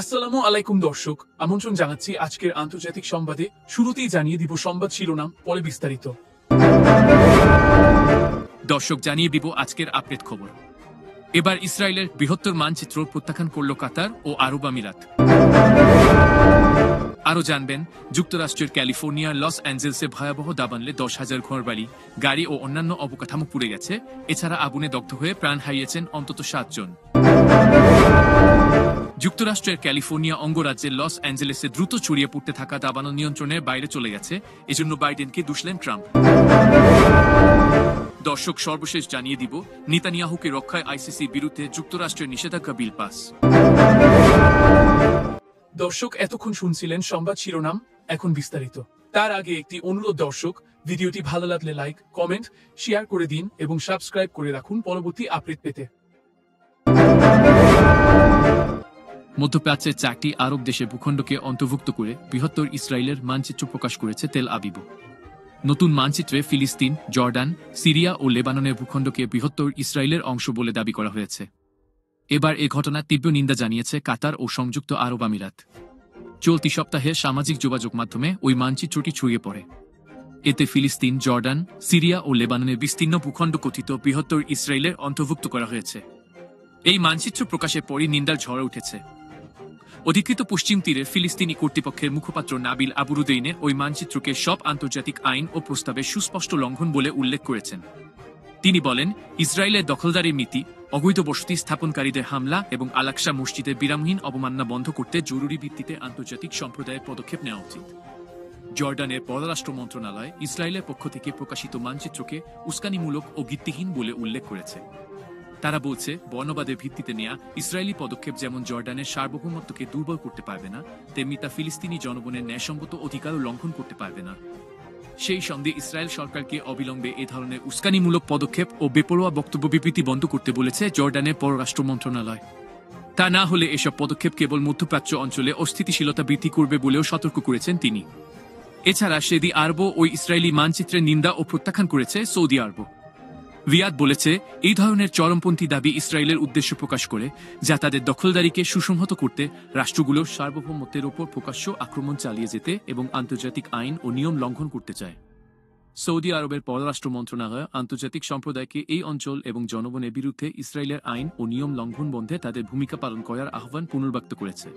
আসসালামু আলাইকুম দর্শক, আমন্ত্রণ জানাচ্ছি আজকের আন্তর্জাতিক সংবাদে। শুরুতেই জানিয়ে দিব সংবাদ শিরোনাম, পরে বিস্তারিত। দর্শক, জানিয়ে দিব আজকের আপডেট খবর। এবার ইসরায়েলের বৃহত্তর মানচিত্র প্রত্যাখ্যান করল কাতার ও আরব আমিরাত। আরও জানবেন, যুক্তরাষ্ট্রের ক্যালিফোর্নিয়ার লস অ্যাঞ্জেলসে ভয়াবহ দাবানলে 10,000 ঘরবাড়ি, গাড়ি ও অন্যান্য অবকাঠামো পুড়ে গেছে। এছাড়া আগুনে দগ্ধ হয়ে প্রাণ হারিয়েছেন অন্তত 7 জন। যুক্তরাষ্ট্রের ক্যালিফোর্নিয়া অঙ্গরাজ্যের লস অ্যাঞ্জেলেসে দ্রুত ছড়িয়ে পড়তে থাকা দাবানল নিয়ন্ত্রণের বাইরে চলে গেছে। এজন্য বাইডেনকে দুষলেন ট্রাম্প। দর্শক, সর্বশেষ জানিয়ে দিব, নেতানিয়াহুকে রক্ষায় আইসিসির বিরুদ্ধে যুক্তরাষ্ট্রের নিষেধাজ্ঞা বিল পাস। দর্শক, এতক্ষণ শুনছিলেন সংবাদ শিরোনাম, এখন বিস্তারিত। তার আগে একটি অনুরোধ দর্শক, ভিডিওটি ভালো লাগলে লাইক, কমেন্ট, শেয়ার করে দিন এবং সাবস্ক্রাইব করে রাখুন পরবর্তী আপডেট পেতে। মধ্যপ্রাচ্যের 4টি আরব দেশের ভূখণ্ডকে অন্তর্ভুক্ত করে বৃহত্তর ইসরায়েলের মানচিত্র প্রকাশ করেছে তেল আবিব। নতুন মানচিত্রে ফিলিস্তিন, জর্ডান, সিরিয়া ও লেবাননের ভূখণ্ডকে বৃহত্তর ইসরায়েলের অংশ বলে দাবি করা হয়েছে। এবার এ ঘটনার তীব্র নিন্দা জানিয়েছে কাতার ও সংযুক্ত আরব আমিরাত। চলতি সপ্তাহে সামাজিক যোগাযোগ মাধ্যমে ওই মানচিত্রটি ছড়িয়ে পড়ে। এতে ফিলিস্তিন, জর্ডান, সিরিয়া ও লেবাননের বিস্তীর্ণ ভূখণ্ড কথিত বৃহত্তর ইসরায়েলের অন্তর্ভুক্ত করা হয়েছে। এই মানচিত্র প্রকাশের পরই নিন্দার ঝড় উঠেছে। অধিকৃত পশ্চিম তীরের ফিলিস্তিনি কর্তৃপক্ষের মুখপাত্র নাবিল আবুরুদেইনে ওই মানচিত্রকে সব আন্তর্জাতিক আইন ও প্রস্তাবের সুস্পষ্ট লঙ্ঘন বলে উল্লেখ করেছেন। তিনি বলেন, ইসরায়েলের দখলদারির নীতি, অবৈধ বসতি স্থাপনকারীদের হামলা এবং আল-আকসা মসজিদের বিরামহীন অবমাননা বন্ধ করতে জরুরি ভিত্তিতে আন্তর্জাতিক সম্প্রদায়ের পদক্ষেপ নেওয়া উচিত। জর্ডানের পররাষ্ট্র মন্ত্রণালয় ইসরায়েলের পক্ষ থেকে প্রকাশিত মানচিত্রকে উস্কানিমূলক ও ভিত্তিহীন বলে উল্লেখ করেছে। তারা বলছে, বর্ণবাদের ভিত্তিতে নেয়া ইসরায়েলি পদক্ষেপ যেমন জর্ডানের সার্বভৌমত্বকে দুর্বল করতে পারবে না, তেমনি তা ফিলিস্তিনি জনগণের ন্যায়সঙ্গত অধিকারও লঙ্ঘন করতে পারবে না। সেই সঙ্গে ইসরায়েল সরকারকে অবিলম্বে এ ধরনের উস্কানিমূলক পদক্ষেপ ও বেপরোয়া বক্তব্য বিবৃতি বন্ধ করতে বলেছে জর্ডানের পররাষ্ট্র মন্ত্রণালয়। তা না হলে এসব পদক্ষেপ কেবল মধ্যপ্রাচ্য অঞ্চলে অস্থিতিশীলতা বৃদ্ধি করবে বলেও সতর্ক করেছেন তিনি। এছাড়া সেদি আরব ও ইসরায়েলি মানচিত্রের নিন্দা ও প্রত্যাখ্যান করেছে সৌদি আরব। রিয়াদ বলেছে, এই ধরনের চরমপন্থী দাবি ইসরায়েলের উদ্দেশ্য প্রকাশ করে, যা তাদের দখলদারিকে সুসংহত করতে, রাষ্ট্রগুলোর সার্বভৌমত্বের ওপর প্রকাশ্য আক্রমণ চালিয়ে যেতে এবং আন্তর্জাতিক আইন ও নিয়ম লঙ্ঘন করতে চায়। সৌদি আরবের পররাষ্ট্র মন্ত্রণালয় আন্তর্জাতিক সম্প্রদায়কে এই অঞ্চল এবং জনগণের বিরুদ্ধে ইসরায়েলের আইন ও নিয়ম লঙ্ঘন বন্ধে তাদের ভূমিকা পালন করার আহ্বান পুনর্ব্যক্ত করেছে।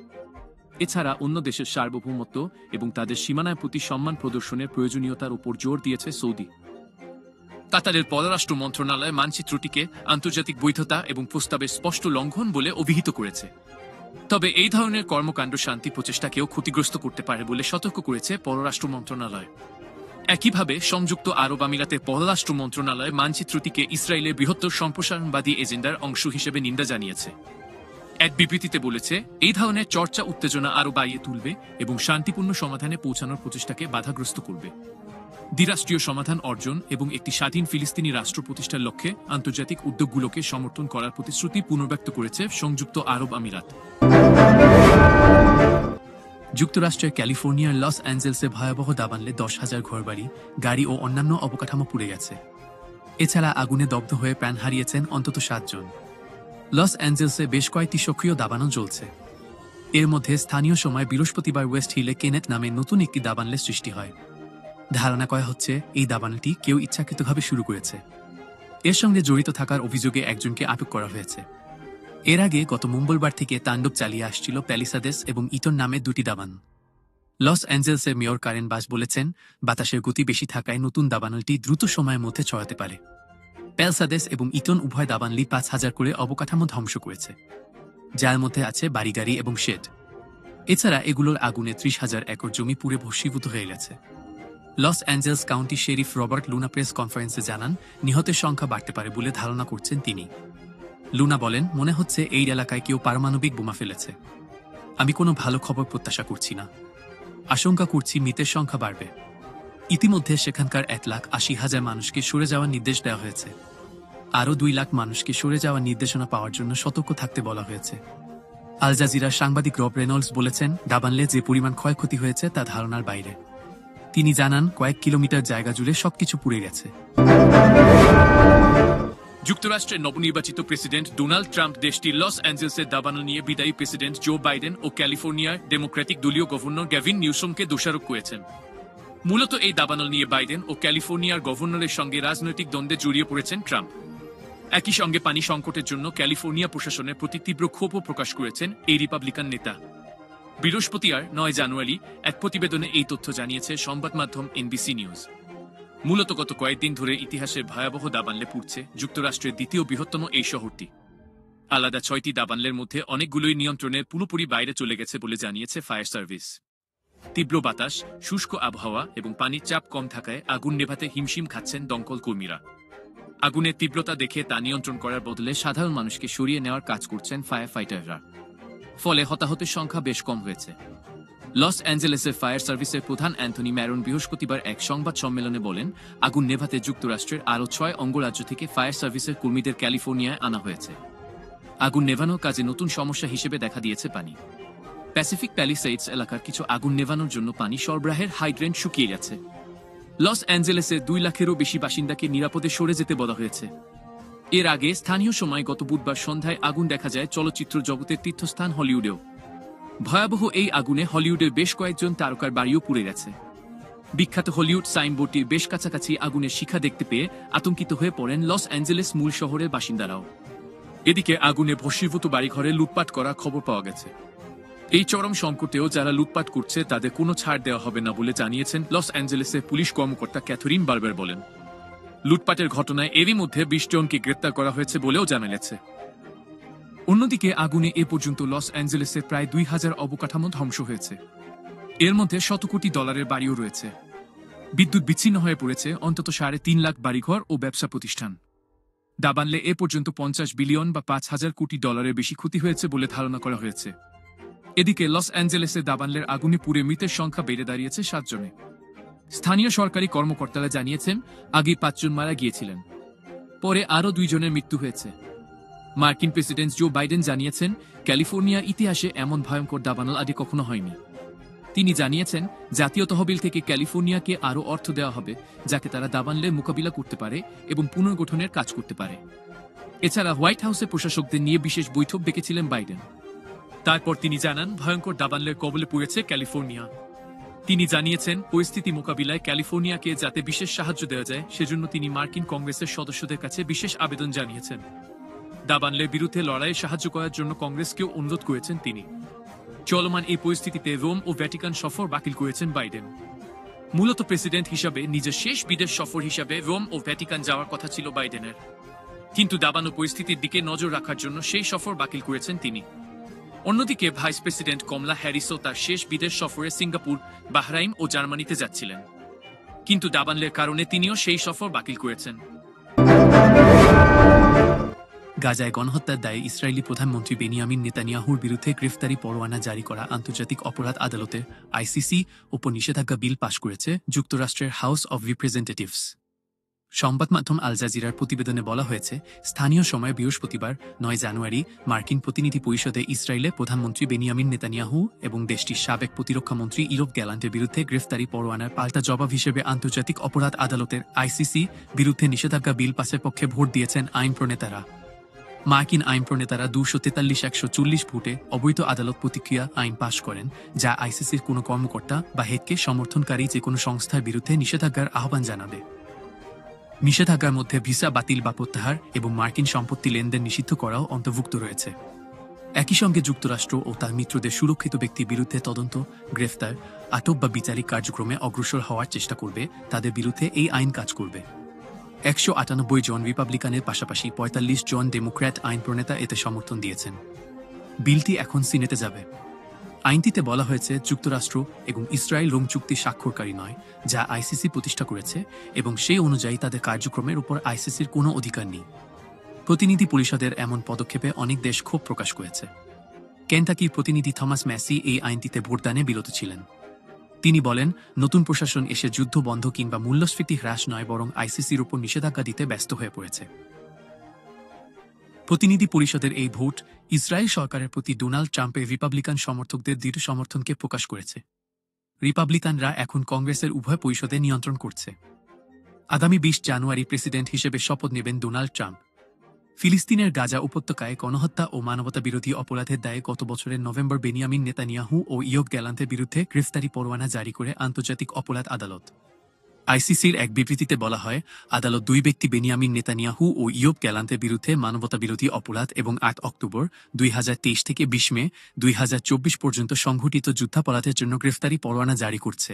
এছাড়া অন্য দেশের সার্বভৌমত্ব এবং তাদের সীমানার প্রতি সম্মান প্রদর্শনের প্রয়োজনীয়তার উপর জোর দিয়েছে সৌদি। কাতারের পররাষ্ট্র মন্ত্রণালয় মানচিত্রটিকে আন্তর্জাতিক বৈধতা এবং প্রস্তাবের স্পষ্ট লঙ্ঘন বলে অভিহিত করেছে। তবে এই ধরনের কর্মকাণ্ড শান্তি প্রচেষ্টাকেও ক্ষতিগ্রস্ত করতে পারে বলে সতর্ক করেছে পররাষ্ট্র মন্ত্রণালয়। একইভাবে সংযুক্ত আরব আমিরাতের পররাষ্ট্র মন্ত্রণালয় মানচিত্রটিকে ইসরায়েলের বৃহত্তর সম্প্রসারণবাদী এজেন্ডার অংশ হিসেবে নিন্দা জানিয়েছে। এক বিবৃতিতে বলেছে, এই ধরনের চর্চা উত্তেজনা আরও বাড়িয়ে তুলবে এবং শান্তিপূর্ণ সমাধানে পৌঁছানোর প্রচেষ্টাকে বাধাগ্রস্ত করবে। দ্বিরাষ্ট্রীয় সমাধান অর্জন এবং একটি স্বাধীন ফিলিস্তিনি রাষ্ট্র প্রতিষ্ঠার লক্ষ্যে আন্তর্জাতিক উদ্যোগগুলোকে সমর্থন করার প্রতিশ্রুতি পুনর্ব্যক্ত করেছে সংযুক্ত আরব আমিরাত। যুক্তরাষ্ট্রের ক্যালিফোর্নিয়ার লস অ্যাঞ্জেলসে ভয়াবহ দাবানলে 10,000 ঘরবাড়ি, গাড়ি ও অন্যান্য অবকাঠামো পুড়ে গেছে। এছাড়া আগুনে দগ্ধ হয়ে প্রাণ হারিয়েছেন অন্তত 7 জন। লস অ্যাঞ্জেলসে বেশ কয়েকটি সক্রিয় দাবানল চলছে। এর মধ্যে স্থানীয় সময় বৃহস্পতিবার ওয়েস্ট হিলে কেনেথ নামে নতুন একটি দাবানলের সৃষ্টি হয়। ধারণা করা হচ্ছে, এই দাবানলটি কেউ ইচ্ছাকৃতভাবে শুরু করেছে। এর সঙ্গে জড়িত থাকার অভিযোগে একজনকে আটক করা হয়েছে। এর আগে গত মঙ্গলবার থেকে তাণ্ডব চালিয়ে আসছিল প্যালিসাদেস এবং ইটন নামে 2টি দাবান। লস অ্যাঞ্জেলসের মেয়র কারেন বাস বলেছেন, বাতাসের গতি বেশি থাকায় নতুন দাবানলটি দ্রুত সময়ের মধ্যে ছড়াতে পারে। প্যালিসাদেস এবং ইটন উভয় দাবানলই 5,000 করে অবকাঠামো ধ্বংস করেছে, যার মধ্যে আছে বাড়িগাড়ি এবং শেড। এছাড়া এগুলোর আগুনে 30,000 একর জমি পুড়ে ভস্মীভূত হয়ে গেছে। Los Angeles County sheriff Robert Luna press কনফারেন্সে জানান, নিহতের সংখ্যা বাড়তে পারে বলে ধারণা করছেন তিনি। লুনা বলেন, মনে হচ্ছে এই এলাকায় কেউ পারমাণবিক বোমা ফেলেছে। আমি কোনো ভালো খবর প্রত্যাশা করছি না। আশঙ্কা করছি মৃতের সংখ্যা বাড়বে। ইতিমধ্যে সেখানকার 1,80,000 মানুষকে সরে যাওয়ার নির্দেশ দেওয়া হয়েছে। আরও 2 লাখ মানুষকে সরে যাওয়ার নির্দেশনা পাওয়ার জন্য সতর্ক থাকতে বলা হয়েছে। আল জাজিরার সাংবাদিক রব রেনল্ডস বলেছেন, দাবানলে যে পরিমাণ ক্ষয়ক্ষতি হয়েছে তা ধারণার বাইরে। তিনি জানান, কয়েক কিলোমিটার জায়গা জুড়ে সবকিছু পুড়ে গেছে। যুক্তরাষ্ট্রের নবনির্বাচিত প্রেসিডেন্ট ডোনাল্ড ট্রাম্প দেশটির লস অ্যাঞ্জেলসের দাবানল নিয়ে বিদায়ী প্রেসিডেন্ট জো বাইডেন ও ক্যালিফোর্নিয়ার ডেমোক্র্যাটিক দলীয় গভর্নর গ্যাভিন নিউসমকে দোষারোপ করেছেন। মূলত এই দাবানল নিয়ে বাইডেন ও ক্যালিফোর্নিয়ার গভর্নরের সঙ্গে রাজনৈতিক দ্বন্দ্বে জড়িয়ে পড়েছেন ট্রাম্প। একই সঙ্গে পানি সংকটের জন্য ক্যালিফোর্নিয়া প্রশাসনের প্রতি তীব্র ক্ষোভও প্রকাশ করেছেন এই রিপাবলিকান নেতা। বৃহস্পতিবার 9 জানুয়ারি এক প্রতিবেদনে এই তথ্য জানিয়েছে সংবাদ মাধ্যম এনবিসি নিউজ। মূলত গত কয়েকদিন ধরে ইতিহাসের ভয়াবহ দাবানলে পুড়ছে যুক্তরাষ্ট্রের দ্বিতীয় বৃহত্তম এই শহরটি। আলাদা 6টি দাবানলের মধ্যে অনেকগুলোই নিয়ন্ত্রণের পুরোপুরি বাইরে চলে গেছে বলে জানিয়েছে ফায়ার সার্ভিস। তীব্র বাতাস, শুষ্ক আবহাওয়া এবং পানির চাপ কম থাকায় আগুন নেভাতে হিমশিম খাচ্ছেন দমকল কর্মীরা। আগুনের তীব্রতা দেখে তা নিয়ন্ত্রণ করার বদলে সাধারণ মানুষকে সরিয়ে নেওয়ার কাজ করছেন ফায়ার ফাইটাররা। ফলে হতাহতের সংখ্যা বেশ কম হয়েছে। লস অ্যাঞ্জেলেসের ফায়ার সার্ভিসের প্রধান অ্যান্থনি ম্যারন বৃহস্পতিবার এক সংবাদ সম্মেলনে বলেন, আগুন নেভাতে যুক্তরাষ্ট্রের আরও 6 অঙ্গরাজ্য থেকে ফায়ার সার্ভিসের কর্মীদের ক্যালিফোর্নিয়ায় আনা হয়েছে। আগুন নেভানোর কাজে নতুন সমস্যা হিসেবে দেখা দিয়েছে পানি। প্যাসিফিক প্যালিসেডস এলাকার কিছু আগুন নেভানোর জন্য পানি সরবরাহের হাইড্রেন্ট শুকিয়ে গেছে। লস অ্যাঞ্জেলেসে 2 লাখেরও বেশি বাসিন্দাকে নিরাপদে সরে যেতে বলা হয়েছে। এর আগে স্থানীয় সময় গত বুধবার সন্ধ্যায় আগুন দেখা যায় চলচ্চিত্র জগতের তীর্থস্থান হলিউডেও। ভয়াবহ এই আগুনে হলিউডের বেশ কয়েকজন তারকার বাড়িও পুড়ে গেছে। বিখ্যাত হলিউড সাইনবোর্ডটির বেশ কাছাকাছি আগুনের শিখা দেখতে পেয়ে আতঙ্কিত হয়ে পড়েন লস অ্যাঞ্জেলেস মূল শহরের বাসিন্দারাও। এদিকে আগুনে ভস্মীভূত বাড়িঘরে লুটপাট করার খবর পাওয়া গেছে। এই চরম সংকটেও যারা লুটপাট করছে তাদের কোনো ছাড় দেওয়া হবে না বলে জানিয়েছেন লস অ্যাঞ্জেলেসের পুলিশ কর্মকর্তা ক্যাথরিন বার্বার বলেন। লুটপাটের ঘটনায় এরই মধ্যে 20 জনকে গ্রেপ্তার করা হয়েছে বলেও জানা গেছে। অন্যদিকে আগুনে এ পর্যন্ত লস অ্যাঞ্জেলেসে প্রায় 2000 অবকাঠামো ধ্বংস হয়েছে। এর মধ্যে শত কোটি ডলারের বাড়িও রয়েছে। বিদ্যুৎ বিচ্ছিন্ন হয়ে পড়েছে অন্তত 3.5 লাখ বাড়িঘর ও ব্যবসা প্রতিষ্ঠান। দাবানলে এ পর্যন্ত 50 বিলিয়ন বা 5000 কোটি ডলারের বেশি ক্ষতি হয়েছে বলে ধারণা করা হয়েছে। এদিকে লস অ্যাঞ্জেলেসে দাবানলের আগুনে পুড়ে মৃতের সংখ্যা বেড়ে দাঁড়িয়েছে 7 জনে। স্থানীয় সরকারি কর্মকর্তারা জানিয়েছেন, আগে 5 জন মারা গিয়েছিলেন, পরে আরও 2 জনের মৃত্যু হয়েছে। মার্কিন প্রেসিডেন্ট জো বাইডেন জানিয়েছেন, ক্যালিফোর্নিয়ার ইতিহাসে এমন ভয়ঙ্কর দাবানল আগে কখনো হয়নি। তিনি জানিয়েছেন, জাতীয় তহবিল থেকে ক্যালিফোর্নিয়াকে আরও অর্থ দেওয়া হবে যাতে তারা দাবানলের মোকাবিলা করতে পারে এবং পুনর্গঠনের কাজ করতে পারে। এছাড়া হোয়াইট হাউসের প্রশাসকদের নিয়ে বিশেষ বৈঠক ডেকেছিলেন বাইডেন। তারপর তিনি জানান, ভয়ঙ্কর দাবানলের কবলে পড়েছে ক্যালিফোর্নিয়া। তিনি জানিয়েছেন, পরিস্থিতি মোকাবিলায় ক্যালিফোর্নিয়াকে যাতে বিশেষ সাহায্য দেওয়া যায় সেজন্য তিনি মার্কিন কংগ্রেসের সদস্যদের কাছে বিশেষ আবেদন জানিয়েছেন। দাবানলের বিরুদ্ধে লড়াইয়ে সাহায্য করার জন্য কংগ্রেসকেও অনুরোধ করেছেন তিনি। চলমান এই পরিস্থিতিতে রোম ও ভ্যাটিকান সফর বাতিল করেছেন বাইডেন। মূলত প্রেসিডেন্ট হিসাবে নিজের শেষ বিদেশ সফর হিসাবে রোম ও ভ্যাটিকান যাওয়ার কথা ছিল বাইডেনের, কিন্তু দাবানো পরিস্থিতির দিকে নজর রাখার জন্য সেই সফর বাতিল করেছেন তিনি। অন্যদিকে ভাইস প্রেসিডেন্ট কমলা হ্যারিসও তার শেষ বিদেশ সফরে সিঙ্গাপুর, বাহরাইন ও জার্মানিতে যাচ্ছিলেন, কিন্তু দাবানলের কারণে তিনিও সেই সফর বাতিল করেছেন। গাজায় গণহত্যার দায়ে ইসরায়েলি প্রধানমন্ত্রী বেনিয়ামিন নেতানিয়াহুর বিরুদ্ধে গ্রেফতারি পরোয়ানা জারি করা আন্তর্জাতিক অপরাধ আদালতের আইসিসি উপর নিষেধাজ্ঞা বিল পাশ করেছে যুক্তরাষ্ট্রের হাউস অব রিপ্রেজেন্টেটিভস। সংবাদ মাধ্যম আল জাজিরার প্রতিবেদনে বলা হয়েছে, স্থানীয় সময় বৃহস্পতিবার 9 জানুয়ারি মার্কিন প্রতিনিধি পরিষদে ইসরায়েলের প্রধানমন্ত্রী বেনিয়ামিন নেতানিয়াহু এবং দেশটির সাবেক প্রতিরক্ষা মন্ত্রী ইয়োভ গ্যালান্টের বিরুদ্ধে গ্রেফতারি পরোয়ানার পাল্টা জবাব হিসেবে আন্তর্জাতিক অপরাধ আদালতের আইসিসি বিরুদ্ধে নিষেধাজ্ঞা বিল পাসের পক্ষে ভোট দিয়েছেন আইন প্রণেতারা। মার্কিন আইন প্রণেতারা 243-140 ভোটে অবৈধ আদালত প্রতিক্রিয়া আইন পাশ করেন, যা আইসিসির কোনো কর্মকর্তা বা হেডকে সমর্থনকারী যে কোনো সংস্থার বিরুদ্ধে নিষেধাজ্ঞার আহ্বান জানাবে। নিষেধাজ্ঞার মধ্যে ভিসা বাতিল বা প্রত্যাহার এবং মার্কিন সম্পত্তি লেনদেন নিষিদ্ধ করাও অন্তর্ভুক্ত রয়েছে। একই সঙ্গে যুক্তরাষ্ট্র ও তার মিত্রদের সুরক্ষিত ব্যক্তির বিরুদ্ধে তদন্ত, গ্রেফতার, আটক বা বিচারিক কার্যক্রমে অগ্রসর হওয়ার চেষ্টা করবে তাদের বিরুদ্ধে এই আইন কাজ করবে। 198 জন রিপাবলিকানের পাশাপাশি 45 জন ডেমোক্র্যাট আইন প্রণেতা এতে সমর্থন দিয়েছেন। বিলটি এখন সিনেটে যাবে। আইনটিতে বলা হয়েছে, যুক্তরাষ্ট্র এবং ইসরায়েল রোম চুক্তি স্বাক্ষরকারী নয়, যা আইসিসি প্রতিষ্ঠা করেছে, এবং সেই অনুযায়ী তাদের কার্যক্রমের উপর আইসিসির কোনো অধিকার নেই। প্রতিনিধি পরিষদের এমন পদক্ষেপে অনেক দেশ ক্ষোভ প্রকাশ করেছে। কেনটাকির প্রতিনিধি থমাস ম্যাসি এই আইনটিতে ভোটদানে বিরত ছিলেন। তিনি বলেন, নতুন প্রশাসন এসে যুদ্ধ বন্ধ কিংবা মূল্যস্ফীতি হ্রাস নয়, বরং আইসিসির উপর নিষেধাজ্ঞা দিতে ব্যস্ত হয়ে পড়েছে। প্রতিনিধি পরিষদের এই ভোট ইসরায়েল সরকারের প্রতি ডোনাল্ড ট্রাম্পের রিপাবলিকান সমর্থকদের দৃঢ় সমর্থনকে প্রকাশ করেছে। রিপাবলিকানরা এখন কংগ্রেসের উভয় পরিষদে নিয়ন্ত্রণ করছে। আগামী 20 জানুয়ারি প্রেসিডেন্ট হিসেবে শপথ নেবেন ডোনাল্ড ট্রাম্প। ফিলিস্তিনের গাজা উপত্যকায় গণহত্যা ও মানবতাবিরোধী অপরাধের দায়ে গত বছরের নভেম্বর বেনিয়ামিন নেতানিয়াহু ও ইয়োব গ্যালান্টের বিরুদ্ধে গ্রেফতারি পরোয়ানা জারি করে আন্তর্জাতিক অপরাধ আদালত। আইসিসির এক বিবৃতিতে বলা হয়, আদালত দুই ব্যক্তি বেনিয়ামিন নেতানিয়াহু ও ইয়োব গ্যালান্টের বিরুদ্ধে মানবতাবিরোধী অপরাধ এবং ৮ অক্টোবর ২০২৩ থেকে ২০ মে ২০২৪ পর্যন্ত সংঘটিত যুদ্ধাপরাধের জন্য গ্রেফতারি পরোয়ানা জারি করছে।